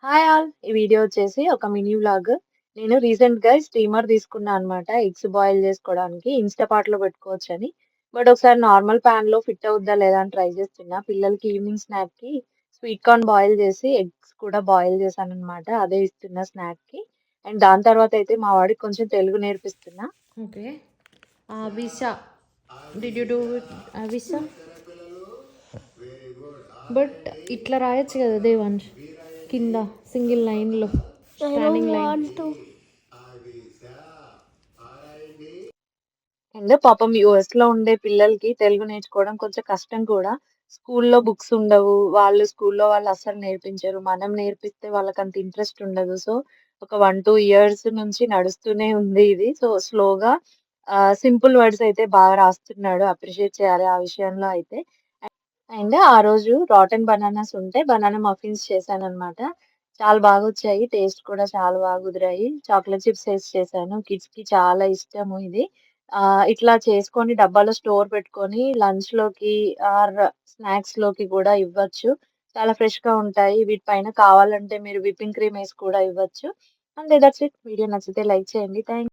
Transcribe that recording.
Hi all! ఈ video వచ్చేసి ఒక మినీ వ్లాగ్. నేను రీసెంట్‌గా స్టీమర్ తీసుకున్నా అనమాట. ఎగ్స్ బాయిల్ చేసుకోవడానికి ఇన్‌స్టాపార్ట్‌లో పెట్టుకోవచ్చని. బట్ ఒకసారి నార్మల్ పాన్‌లో ఫిట్ అవుద్దా లేదా అని ట్రై చేస్తున్నా. పిల్లలకి ఈవినింగ్ స్నాక్‌కి స్వీట్ కార్న్ బాయిల్ చేసి ఎగ్స్ కూడా బాయిల్ చేశాననమాట. అదే ఇస్తున్నా స్నాక్‌కి. అండ్ దాని తర్వాత అయితే మా వాడికి కొంచెం తెలుగు నేర్పిస్తున్నా. ఓకే. విసా. డిడ్ యూ డూ ఇట్ విసా? బట్ ఇట్లా రాయొచ్చు కదా దేవాంశ్, కింద సింగిల్ లైన్లో I don't standing line. want to. And పాపం యూఎస్‌లో ఉండే పిల్లలకి తెలుగు నేర్చుకోవడం కొంచెం కష్టం కూడా. స్కూల్‌లో బుక్స్ ఉండవు. వాళ్ళు అస్సలు నేర్పించరు. మనం నేర్పిస్తే వాళ్ళకంత ఇంట్రెస్ట్ ఉండదు. సో, ఒక 1, 2 ఇయర్స్ నుంచి నడుస్తూనే ఉంది ఇది. సో, స్లోగా సింపుల్ వర్డ్స్ అయితే బాగా రాస్తున్నాడు. అప్రిషియేట్ చేయాలి ఆ విషయంలో అయితే. అండ్ ఆ రోజు రాటన్ బనానాస్ ఉంటే బనానా మఫిన్స్ చేశాననమాట. చాలా బాగొచ్చాయి. టేస్ట్ కూడా చాలా బాగా కుదిరాయి. చాక్లేట్ చిప్స్ ఏసి చేశాను. కిడ్స్‌కి చాలా ఇష్టము ఇది. ఇట్లా చేసుకొని డబ్బాలో స్టోర్ పెట్టుకొని లంచ్‌లోకి ఆర్ స్నాక్స్‌లోకి కూడా ఇవ్వచ్చు. చాలా ఫ్రెష్‌గా ఉంటాయి. వీటి పైన కావాలంటే మీరు విప్పింగ్ క్రీమ్ ఏసి కూడా ఇవ్వచ్చు. అంతే దట్స్ ఇట్. వీడియో నచ్చితే లైక్ చేయండి. థాంక్స్.